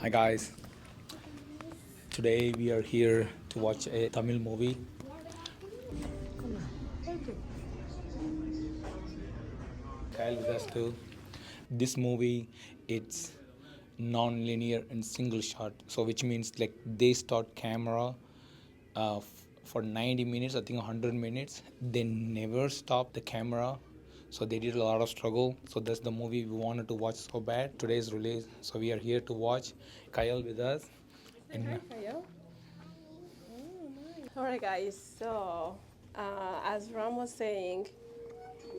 Hi guys, today we are here to watch a Tamil movie. Kyle with us too. This movie, it's non-linear and single shot, so which means like they start camera for 90 minutes, I think 100 minutes. They never stop the camera, so they did a lot of struggle. So that's the movie we wanted to watch so bad. Today's release, so we are here to watch. Kyle with us. And Hi, Kayal. All right, guys. So, as Ram was saying,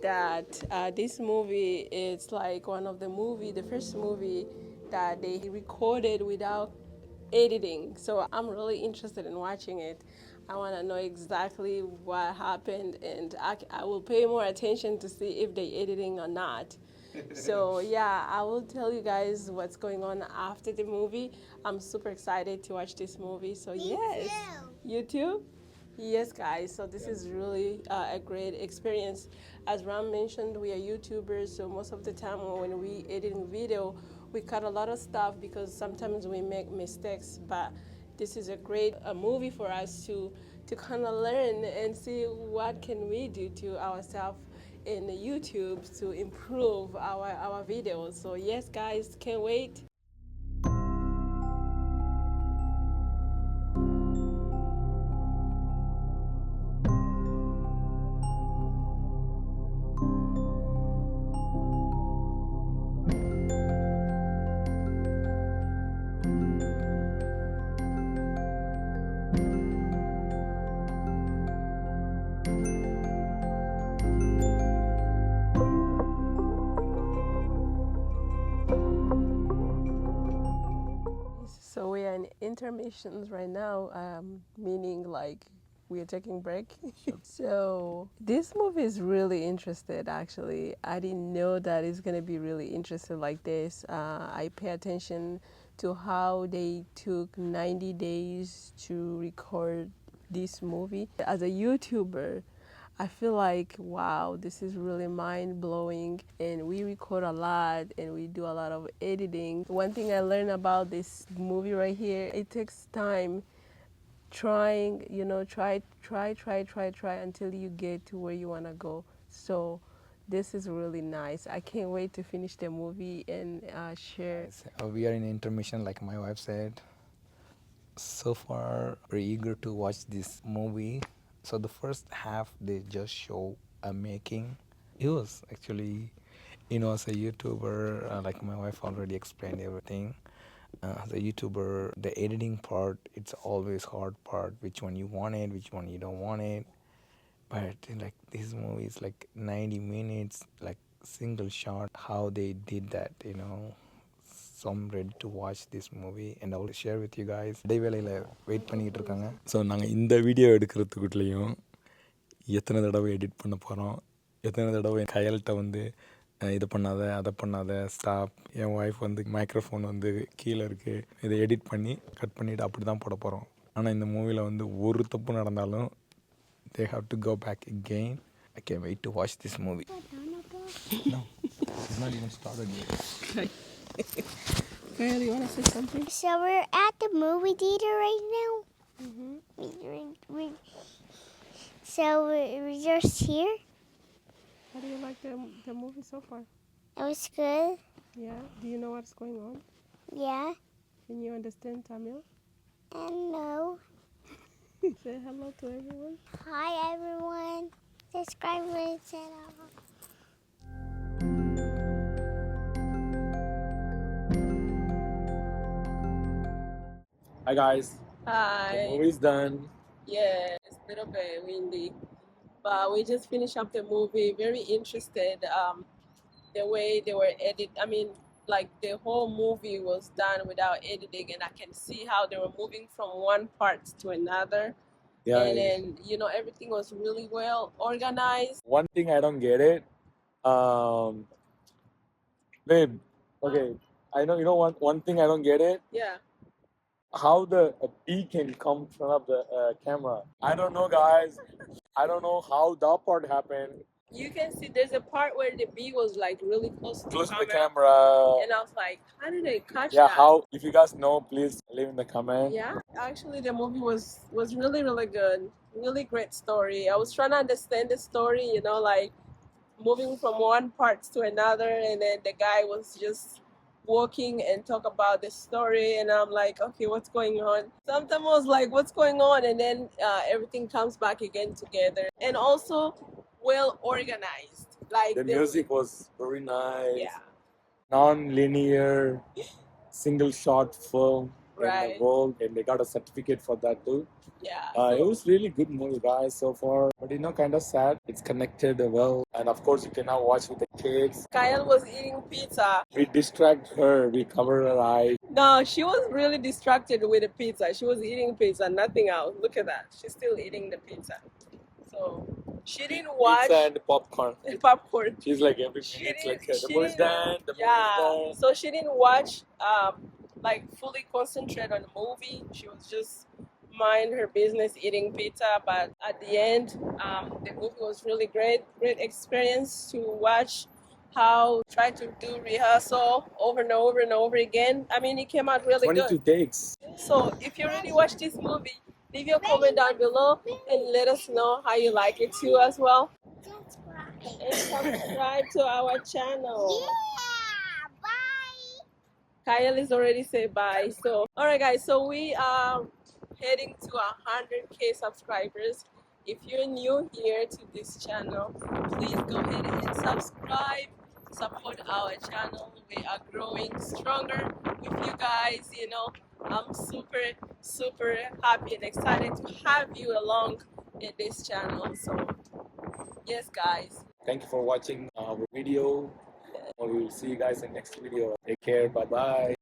that this movie is like one of the first movie that they recorded without editing. So I'm really interested in watching it. I want to know exactly what happened, and I will pay more attention to see if they editing or not. So yeah, I will tell you guys what's going on after the movie. I'm super excited to watch this movie. So yes, you too. Yes, guys. So this is really a great experience. As Ram mentioned, we are YouTubers, so most of the time when we editing video, we cut a lot of stuff because sometimes we make mistakes. But this is a great movie for us to kind of learn and see what can we do to ourselves in YouTube to improve our videos. So yes, guys, can't wait. So we are in intermissions right now, meaning like we are taking break. So this movie is really interested. Actually, I didn't know that it's gonna be really interested like this. I pay attention to how they took 90 days to record this movie. As a YouTuber, I feel like, wow, this is really mind blowing. And we record a lot and we do a lot of editing. One thing I learned about this movie right here, it takes time trying, try until you get to where you want to go. So this is really nice. I can't wait to finish the movie and share. guys, we are in intermission, like my wife said. So far, we're eager to watch this movie. So the first half, they just show a making. It was actually, as a YouTuber, like my wife already explained everything. As a YouTuber, the editing part, it's always hard part. Which one you want it, which one you don't want it. But like this movie is like 90 minutes, like single shot. How they did that. So I'm ready to watch this movie and I will share with you guys. இடைவேளையில் wait பண்ணிக்கிட்டு இருக்காங்க. So நாங்கள் இந்த video எடுக்கிறதுக்குள்ளேயும் எத்தனை தடவை edit பண்ண போகிறோம், எத்தனை தடவை கையல்கிட்ட வந்து இதை பண்ணாத அதை பண்ணாத ஸ்டாப், என் ஒய்ஃப் வந்து மைக்ரோஃபோன் வந்து கீழே இருக்குது, இதை எடிட் பண்ணி கட் பண்ணிவிட்டு அப்படி தான் போட போகிறோம். ஆனால் இந்த மூவியில் வந்து ஒரு தப்பு நடந்தாலும் they have to go back again. I can't wait to watch this movie. No, it's not even started yet. Kyle, you want to say something? So we're at the movie theater right now. Mm-hmm. So we're just here. How do you like the movie so far? It was good. Yeah. Do you know what's going on? Yeah. Can you understand Tamil? And no. Say hello to everyone. Hi everyone. Subscribe to my channel. Hi guys, the Hi. movie's done. Yeah, it's a little bit windy, but we just finished up the movie. Very interested. The way they were like the whole movie was done without editing, and I can see how they were moving from one part to another. Yeah, And then everything was really well organized. one thing I don't get it, babe. Okay, I know one thing I don't get it. Yeah. How the bee can come in front of the camera? I don't know, guys. I don't know how that part happened. you can see there's a part where the bee was like really close to Close the to the camera. camera. And I was like, how did they catch Yeah, that? how? If you guys know, please leave in the comment. Yeah, actually, the movie was really really good. Really great story. I was trying to understand the story, you know, like moving from one part to another, and then the guy was just walking and talk about the story, and I'm like, okay, what's going on? Sometimes I was like, what's going on? And then everything comes back again together, and also well organized. Like The music was very nice. yeah, Non-linear, single shot film in the right, world, and they got a certificate for that too. yeah. It was really good movie, guys, so far. But you know, kind of sad. It's connected well, and of course, you can now watch with the kids. Kayal was eating pizza. We distract her. We cover her eyes. No, she was really distracted with the pizza. She was eating pizza, nothing else. Look at that. She's still eating the pizza. So she didn't watch Pizza and popcorn. popcorn. She's like every She minute, didn't- like the she movie's didn't- done. The Yeah. movie's done. So she didn't watch like fully concentrate on the movie. She was just mind her business eating pizza. But at the end, the movie was really great. Great experience to watch how try to do rehearsal over and over and over again. I mean, it came out really 22 good. takes. So if you really watch this movie, leave your comment down below and let us know how you like it too as well. Subscribe. And subscribe to our channel. Yeah. Bye. Kayal is already said bye. So alright guys, so we are heading to 100k subscribers. If you're new here to this channel, please go ahead and subscribe. Support our channel. We are growing stronger with you guys, you know. I'm super happy and excited to have you along in this channel. So yes guys. Thank you for watching our video. We will see you guys in next video. Take care. Bye bye.